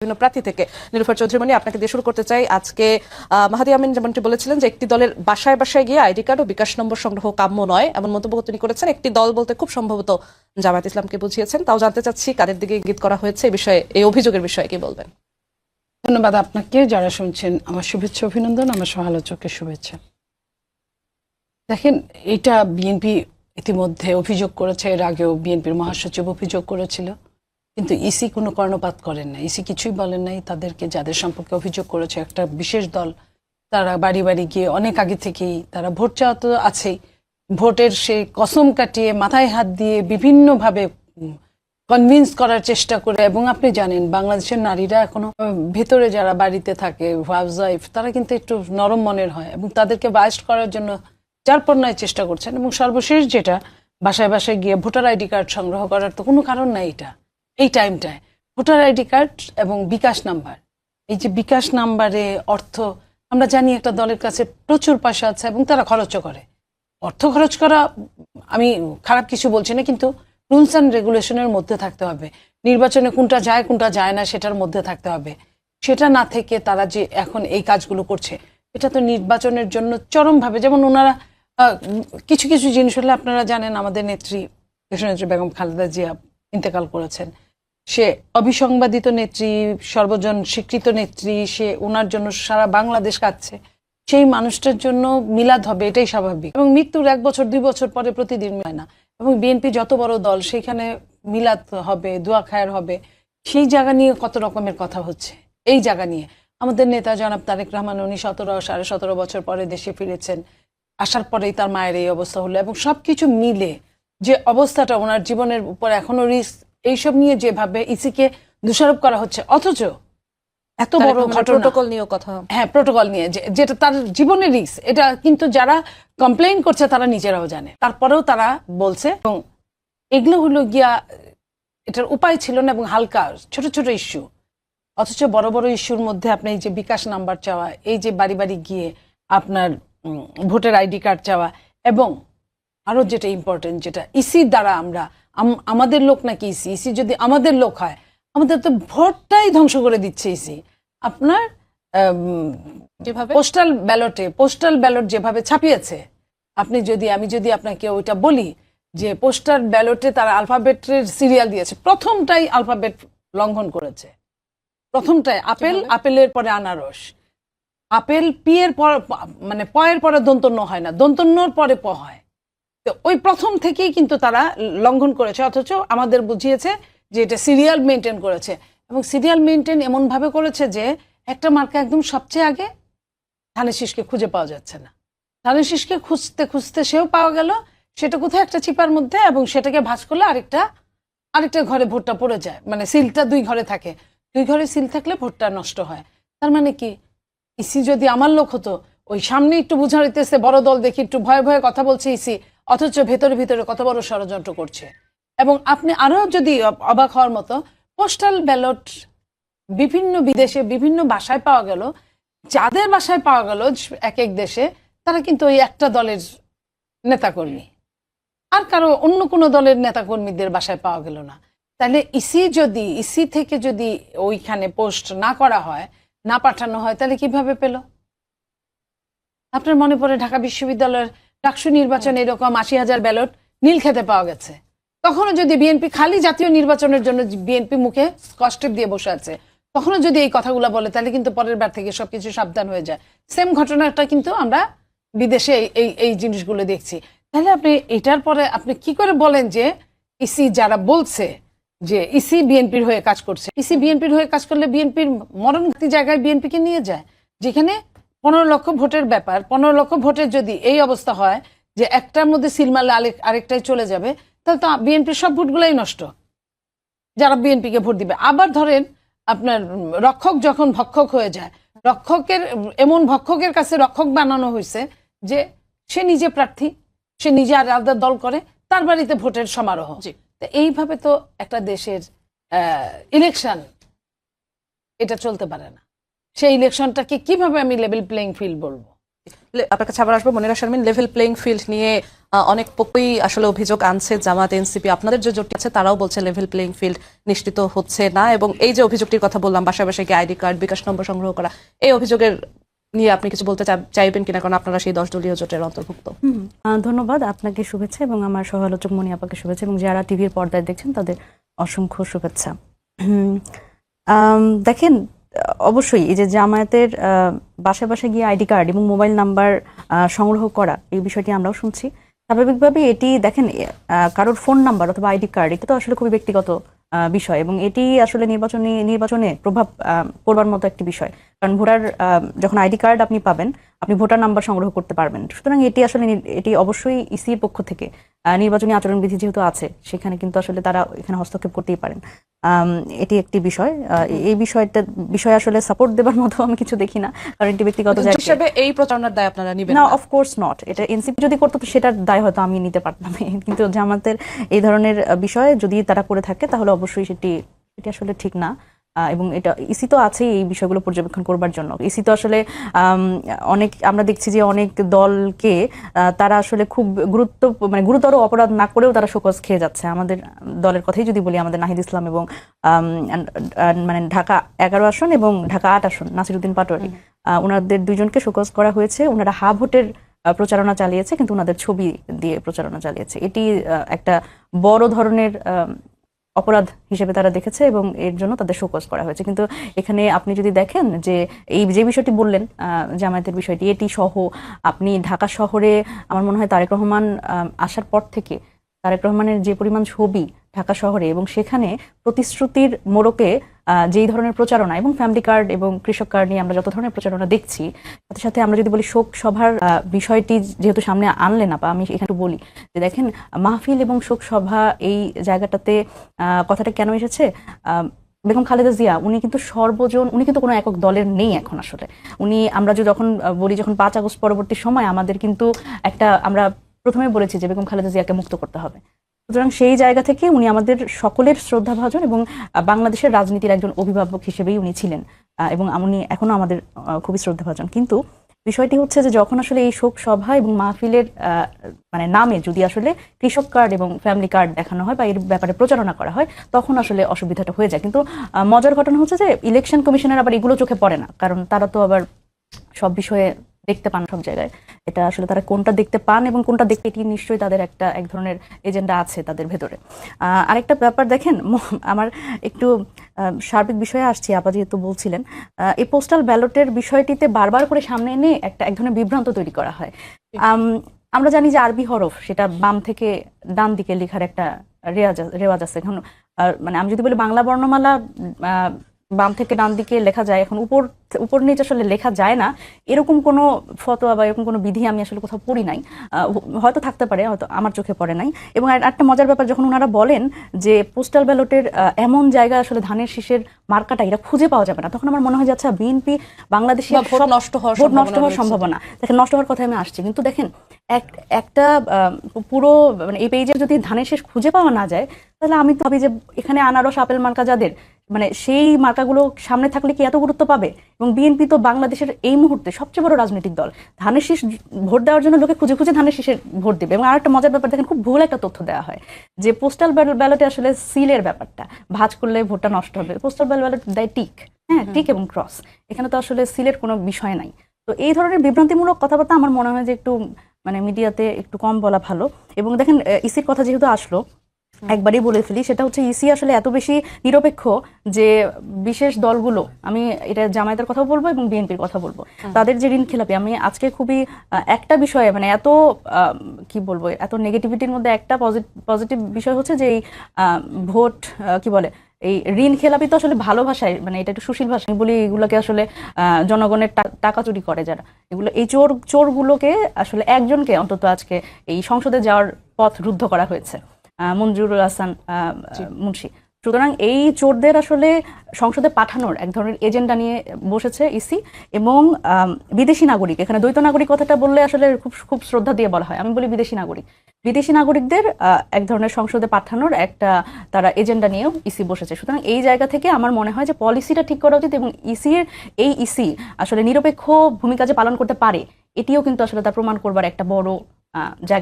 বিভিন্ন প্রার্থী থেকে নীলুফার চৌধুরী মনি আপনাকে দিয়ে শুরু করতে চাই। আজকে মাহাদি আমিন যেমনটি বলেছিলেন যে একটি দলের বাসায় বাসায় গিয়ে আইডি কার্ড ও বিকাশ নম্বর সংগ্রহ কাম্য নয়, এমন মন্তব্য তিনি করেছেন। একটি দল বলতে খুব সম্ভবত জামায়াত ইসলামকে বুঝিয়েছেন। তাও জানতে চাচ্ছি কাদের দিকে ইঙ্গিত করা হয়েছে এই বিষয়ে, এই অভিযোগের বিষয়ে কি বলবেন? ধন্যবাদ আপনাকে। যারা শুনছেন আমার শুভেচ্ছা অভিনন্দন, আমার সমালোচকের শুভেচ্ছা। দেখেন, এটা বিএনপি ইতিমধ্যে অভিযোগ করেছে, এর আগেও বিএনপির মহাসচিব অভিযোগ করেছিল, কিন্তু ইসি কোনো কর্ণপাত করেন না, ইসি কিছুই বলেন নাই। তাদেরকে যাদের সম্পর্কে অভিযোগ করেছে একটা বিশেষ দল, তারা বাড়ি বাড়ি গিয়ে অনেক আগে থেকেই তারা ভোট চাওয়া তো আছেই, ভোটের সেই কসম কাটিয়ে মাথায় হাত দিয়ে বিভিন্নভাবে কনভিন্স করার চেষ্টা করে। এবং আপনি জানেন বাংলাদেশের নারীরা এখনো ভেতরে যারা বাড়িতে থাকে হাউসওয়াইফ, তারা কিন্তু একটু নরম মনের হয় এবং তাদেরকে বায়াস্ট করার জন্য যার পর নয় চেষ্টা করছেন। এবং সর্বশেষ যেটা বাসায় বাসায় গিয়ে ভোটার আইডি কার্ড সংগ্রহ করার তো কোনো কারণ নাই। এই টাইমটায় ভোটার আইডি কার্ড এবং বিকাশ নাম্বার, এই যে বিকাশ নাম্বারে অর্থ, আমরা জানি একটা দলের কাছে প্রচুর পয়সা আছে এবং তারা খরচও করে। অর্থ খরচ করা আমি খারাপ কিছু বলছি না, কিন্তু রুলস অ্যান্ড রেগুলেশনের মধ্যে থাকতে হবে। নির্বাচনে কোনটা যায় কোনটা যায় না সেটার মধ্যে থাকতে হবে। সেটা না থেকে তারা যে এখন এই কাজগুলো করছে, এটা তো নির্বাচনের জন্য চরমভাবে, যেমন ওনারা কিছু কিছু জিনিস হলে আপনারা জানেন আমাদের নেত্রী দেশনেত্রী বেগম খালেদা জিয়া ইন্তেকাল করেছেন, সে অবিসংবাদিত নেত্রী, সর্বজন স্বীকৃত নেত্রী, সে ওনার জন্য সারা বাংলাদেশ কাঁদছে। সেই মানুষটার জন্য মিলাদ হবে, এটাই স্বাভাবিক। এবং মৃত্যুর 1 বছর 2 বছর পরে প্রতিদিন হয় না। এবং বিএনপি যত বড় দল, সেখানে মিলাদ হবে, দোয়া খায়ের হবে, সেই জায়গা নিয়ে কত রকমের কথা হচ্ছে। এই জায়গা নিয়ে আমাদের নেতা জনাব তারেক রহমান, উনি 17 বছর পরে দেশে ফিরেছেন, আসার পরেই তার মায়ের এই অবস্থা হলো। এবং সবকিছু মিলে যে অবস্থাটা, ওনার জীবনের উপর এখনো রিস্ক, এইসব নিয়ে যেভাবে ইসিকে দোষারোপ করা হচ্ছে, অথচ এত বড় ঘটনা, প্রোটোকল নিয়ে কথা, হ্যাঁ প্রোটোকল নিয়ে, যেটা তার জীবনের রিস্ক, এটা কিন্তু যারা কমপ্লেইন করছে তারা নিজেরাও জানে, তারপরেও তারা বলছে। এবং এগুলো হলো গিয়া এটার উপায় ছিল না এবং হালকা ছোট ছোট ইস্যু, অথচ বড় বড় ইস্যুর মধ্যে আপনি এই যে বিকাশ নাম্বার চাওয়া, এই যে বাড়ি বাড়ি গিয়ে আপনার ভোটার আইডি কার্ড চাওয়া, এবং আরো যেটা ইম্পর্টেন্ট, যেটা ইসির দ্বারা আমরা আমাদের লোক নাকি ইসি, ইসি যদি আমাদের লোক হয়, আমাদের তো ভোটটাই ধ্বংস করে দিচ্ছে ইসি। আপনার যেভাবে পোস্টাল ব্যালট যেভাবে ছাপিয়েছে, আমি যদি আপনাকে ওইটা বলি যে পোস্টাল ব্যালটে তারা আলফাবেটের সিরিয়াল দিয়েছে, প্রথমটাই আলফাবেট লঙ্ঘন করেছে, প্রথমটাই আপেলের পরে আনারস, আপেল পি এর পর, মানে প এর পরে দন্তন্য হয় না, দন্তন্যর পরে প হয়। তো ওই প্রথম থেকেই কিন্তু তারা লঙ্ঘন করেছে, অথচ আমাদের বুঝিয়েছে যে এটা সিরিয়াল মেনটেন করেছে। এবং সিরিয়াল মেনটেন এমন ভাবে করেছে যে একটা মার্কা একদম সবচেয়ে আগে, ধানের শীষকে খুঁজে পাওয়া যাচ্ছে না। ধানের শীষকে খুঁজতে খুঁজতে সেও পাওয়া গেল, সেটা কোথায় একটা চিপার মধ্যে, এবং সেটাকে ভাঁজ করলে আরেকটা ঘরে ভোটটা পড়ে যায়। মানে সিলটা 2 ঘরে থাকে, 2 ঘরে সিল থাকলে ভোটটা নষ্ট হয়। তার মানে কি, ইসি যদি আমার লোক হতো, ওই সামনে একটু বুঝা হইতেছে বড় দল দেখি একটু ভয়ে ভয়ে কথা বলছে ইসি, অথচ ভেতরে ভিতরে কত বড় ষড়যন্ত্র করছে। এবং আপনি আরো যদি অবাক হওয়ার মতো, পোস্টাল ব্যালট বিভিন্ন বিদেশে বিভিন্ন বাসায় পাওয়া গেল, যাদের বাসায় পাওয়া গেল এক এক দেশে, তারা কিন্তু ওই একটা দলের নেতাকর্মী, আর কারো অন্য কোনো দলের নেতাকর্মীদের বাসায় পাওয়া গেল না। তাহলে ইসি থেকে যদি ওইখানে পোস্ট না করা হয়, না পাঠানো হয়, তাহলে কিভাবে পেল? আপনার মনে পড়ে ঢাকা বিশ্ববিদ্যালয়ের ডাকসু নির্বাচনে এরকম 80,000 ব্যালট নীলক্ষেতে পাওয়া গেছে। তখনও যদি বিএনপি খালি জাতীয় নির্বাচনের জন্য বিএনপি মুখে স্কচটেপ দিয়ে বসে আছে, তখনও যদি এই কথাগুলো বলে, তাহলে কিন্তু পরের বার থেকে সবকিছু সাবধান হয়ে যায়। সেম ঘটনাটা কিন্তু আমরা বিদেশে এই জিনিসগুলো দেখছি। তাহলে আপনি এটার পরে আপনি কি করে বলেন যে ইসি যারা বলছে যে ইসি বিএনপির হয়ে কাজ করছে, ইসি বিএনপির হয়ে কাজ করলে বিএনপির মরণঘাতী জায়গায় বিএনপিকে নিয়ে যায়, যেখানে 15 লক্ষ ভোটের ব্যাপার, 15 লক্ষ ভোটের যদি এই অবস্থা হয় যে একটার মধ্যে সিল মারলে আরেকটাই চলে যাবে, তাহলে তো বিএনপির সব ভোটগুলাই নষ্ট, যারা বিএনপিকে ভোট দিবে। আবার ধরেন আপনার রক্ষক যখন ভক্ষক হয়ে যায়, এমন ভক্ষকের কাছে রক্ষক বানানো হয়েছে যে সে নিজে প্রার্থী, সে নিজে আলাদা দল করে, তার বাড়িতে ভোটের সমারোহ। তো এইভাবে তো একটা দেশের ইলেকশন এটা চলতে পারে না। সেই ইলেকশনটাকে কিভাবে আমি লেভেল প্লেইং ফিল্ড বলবো? আপনার কাছে আবার আসবো Monira Sharmin. Level playing field নিয়ে অনেক পক্ষই আসলে অভিযোগ আনছে, জামাত, এনসিপি, আপনাদের যে জোট আছে তারাও বলছে লেভেল প্লেইং ফিল্ড নিশ্চিত হচ্ছে না। এবং এই যে অভিযোগটির কথা বললাম, বাসায় বাসায় গিয়ে আইডি কার্ড, বিকাশ নম্বর সংগ্রহ করা, এই অভিযোগের নিয়ে আপনি কিছু বলতে চাইবেন কিনা, কারণ আপনারা সেই 10 দলীয় জোটের অন্তর্ভুক্ত। ধন্যবাদ আপনাকে, শুভেচ্ছা, এবং আমার সহালোচক মনি আপাকে শুভেচ্ছা, এবং যারা টিভির পর্দায় দেখছেন তাদের অসংখ্য শুভেচ্ছা। দেখেন, অবশ্যই এই যে জামায়াতের বাসায় বাসায় গিয়ে আইডি কার্ড এবং মোবাইল নাম্বার সংগ্রহ করা, এই বিষয়টি আমরাও শুনছি। স্বাভাবিকভাবে এটি দেখেন, কারোর ফোন নাম্বার অথবা আইডি কার্ড, এটা তো আসলে খুবই ব্যক্তিগত বিষয়, এবং এটি আসলে নির্বাচনে প্রভাব পড়বার মতো একটি বিষয়। কারণ ভোটার যখন আইডি কার্ড আপনি পাবেন, আপনি ভোটার নাম্বার সংগ্রহ করতে পারবেন। সুতরাং এটি আসলে এটি অবশ্যই ইসির পক্ষ থেকে নির্বাচনী আচরণবিধি যেহেতু আছে, সেখানে কিন্তু আসলে তারা এখানে হস্তক্ষেপ করতেই পারেন। এটি একটি বিষয়। এই বিষয়ে আসলে সাপোর্ট দেবার মতো আমি কিছু দেখি না, কারণ এটি ব্যক্তিগত জায়গা হিসেবে এই প্রচারণার দায় আপনারা নেবেন না। Of course not. এটা এনসিপি যদি করতো সেটার দায় হয়তো আমি নিতে পারতাম, কিন্তু জামাতের এই ধরনের বিষয়ে যদি তারা করে থাকে তাহলে অবশ্যই সেটি আসলে ঠিক না। এবং এটা ইসি তো আছে এই বিষয়গুলো পর্যবেক্ষণ করবার জন্য। ইসি তো আসলে অনেক, আমরা দেখছি যে অনেক দলকে তারা আসলে খুব গুরুতর অপরাধ না করেও তারা শোকজ খেয়ে যাচ্ছে। আমাদের দলের কথাই যদি বলি, আমাদের নাহিদ ইসলাম এবং ঢাকা 11 আসন এবং ঢাকা 8 আসন নাসিরউদ্দিন পাটোয়ারি, ওনাদের দুইজনকে শোকজ করা হয়েছে। ওনারা হা ভোটের প্রচারণা চালিয়েছে, কিন্তু ওনাদের ছবি দিয়ে প্রচারণা চালিয়েছে। এটি একটা বড় ধরনের অপরাধ হিসেবে তারা দেখেছে, এবং এর জন্য তাদের শোকজ করা হয়েছে। কিন্তু এখানে আপনি যদি দেখেন যে এই যে বিষয়টি বললেন, জামায়াতের বিষয়টি, এটি সহ আপনি ঢাকা শহরে, আমার মনে হয় তারেক রহমান আসার পর থেকে তারেক রহমানের যে পরিমাণ ছবি ঢাকা শহরে, এবং সেখানে প্রতিশ্রুতির মোড়কে যেই ধরনের প্রচারণা, এবং ফ্যামিলি কার্ড এবং কৃষক কার্ড নিয়ে আমরা যত ধরনের প্রচারণা দেখছি, সাথে সাথে আমরা যদি বলি শোক সভার বিষয়টি যেহেতু সামনে আনলেন আপা, আমি এখানে বলি যে দেখেন, মাহফিল এবং শোক সভা এই জায়গাটাতে কথাটা কেন এসেছে? বেগম খালেদা জিয়া উনি কিন্তু সর্বজন, উনি কিন্তু কোনো একক দলের নেই এখন আসলে। উনি, আমরা যখন বলি, যখন 5 আগস্ট পরবর্তী সময় আমাদের কিন্তু আমরা প্রথমে বলেছি যে বেগম খালেদা জিয়াকে মুক্ত করতে হবে। সুতরাং সেই জায়গা থেকে উনি আমাদের সকলের শ্রদ্ধাভাজন, এবং বাংলাদেশের রাজনীতির একজন অভিভাবক হিসেবেই উনি ছিলেন, এবং উনি এখনো আমাদের খুবই শ্রদ্ধাভাজন। কিন্তু বিষয়টি হচ্ছে যে যখন আসলে এই শোক সভা এবং মাহফিলের নামে যদি আসলে কৃষক কার্ড এবং ফ্যামিলি কার্ড দেখানো হয় বা এর ব্যাপারে প্রচারণা করা হয়, তখন আসলে অসুবিধাটা হয়ে যায়। কিন্তু মজার ঘটনা হচ্ছে যে ইলেকশন কমিশনের আবার এগুলো চোখে পড়ে না, কারণ তারা তো আবার সব বিষয়ে দেখতে পান সব জায়গায়। এটা আসলে তারা কোনটা দেখতে পান এবং কোনটা দেখতে, এটি নিশ্চয়ই তাদের এক ধরনের এজেন্ডা আছে তাদের ভেতরে। আরেকটা ব্যাপার দেখেন, আমার একটু সার্বিক বিষয়ে আসছি, আপা যেহেতু বলছিলেন, এই পোস্টাল ব্যালটের বিষয়টিতে বারবার করে সামনে এনে এক ধরনের বিভ্রান্ত তৈরি করা হয়। আমরা জানি যে আরবি হরফ, সেটা বাম থেকে ডান দিকে লেখার একটা রেওয়াজ আছে। এখন আমি যদি বলি বাংলা বর্ণমালা বাম থেকে ডান দিকে লেখা যায়, এখন উপর নিচে আসলে লেখা যায় না, এরকম কোনো ফতোয়া বা এরকম কোনো বিধি আমি আসলে কোথাও পড়ি নাই। হয়তো থাকতে পারে, হয়তো আমার চোখে পড়ে নাই। এবং একটা মজার ব্যাপার, যখন ওনারা বলেন যে পোস্টাল ব্যালটের এমন জায়গা আসলে ধানের শীষের মার্কাটা এটা খুঁজে পাওয়া যাবে না, তখন আমার মনে হয় যে আচ্ছা, বিএনপি বাংলাদেশে ভোট নষ্ট হওয়ার সম্ভাবনা, দেখেন, নষ্ট হওয়ার কথা আমি আসছি। কিন্তু দেখেন, একটা পুরো এই পেজে যদি ধানের শীষ খুঁজে পাওয়া না যায়, তাহলে আমি তো ভাবি যে এখানে আনারস আপেল মার্কা যাদের, সেই মার্কাগুলো সামনে থাকলে কি এত গুরুত্ব পাবে? এবং বিএনপি তো বাংলাদেশের এই মুহূর্তে সবচেয়ে বড় রাজনৈতিক দল, ধানের শীষ ভোট দেওয়ার জন্য লোকে খুঁজে খুঁজে ধানের শীষের ভোট দেবে। এবং আরেকটা মজার ব্যাপার দেখেন, খুব ভুল একটা তথ্য দেওয়া হয় যে পোস্টাল ব্যালটে আসলে সিলের ব্যাপারটা, ভাঁজ করলে ভোটটা নষ্ট হবে। পোস্টাল ব্যালট দেয় টিক, হ্যাঁ, টিক এবং ক্রস, এখানে তো আসলে সিলের কোনো বিষয় নাই। তো এই ধরনের বিভ্রান্তিমূলক কথাবার্তা আমার মনে হয় যে একটু মিডিয়াতে একটু কম বলা ভালো। এবং দেখেন, ইসির কথা যেহেতু আসলো, একবারই বলে ফেলি, সেটা হচ্ছে ইসি আসলে এত বেশি নিরপেক্ষ যে বিশেষ দলগুলো, আমি এটা জামায়াতের কথা বলবো এবং বিএনপির কথা বলবো, তাদের যে ঋণ খেলাপি, আমি আজকে খুবই একটা বিষয়ে এত কি বলবো, এত নেগেটিভিটির মধ্যে একটা পজিটিভ বিষয় হচ্ছে যে এই ভোট কি বলে, এই ঋণ খেলাপি তো আসলে ভালো ভাষায়, এটা একটু সুশীল ভাষায় বলি, এগুলোকে আসলে জনগণের টাকা চুরি করে যারা, এগুলো, এই চোরগুলোকে আসলে একজনকে অন্তত আজকে এই সংসদে যাওয়ার পথ রুদ্ধ করা হয়েছে, মঞ্জুরুল হাসান মুন্সি। সুতরাং এই চোরদের আসলে সংসদে পাঠানোর এক ধরনের এজেন্ডা নিয়ে বসেছে ইসি। এবং বিদেশি নাগরিক, এখানে দ্বৈত নাগরিক কথাটা বললে আসলে খুব শ্রদ্ধা দিয়ে বলা হয়, আমি বলি বিদেশি নাগরিকদের এক ধরনের সংসদে পাঠানোর একটা তারা এজেন্ডা নিয়েও ইসি বসেছে। সুতরাং এই জায়গা থেকে আমার মনে হয় যে পলিসিটা ঠিক করা উচিত, এবং ইসি আসলে নিরপেক্ষ ভূমিকা যে পালন করতে পারে, এটিও কিন্তু আসলে তার প্রমাণ করবার একটা বড় জায়গা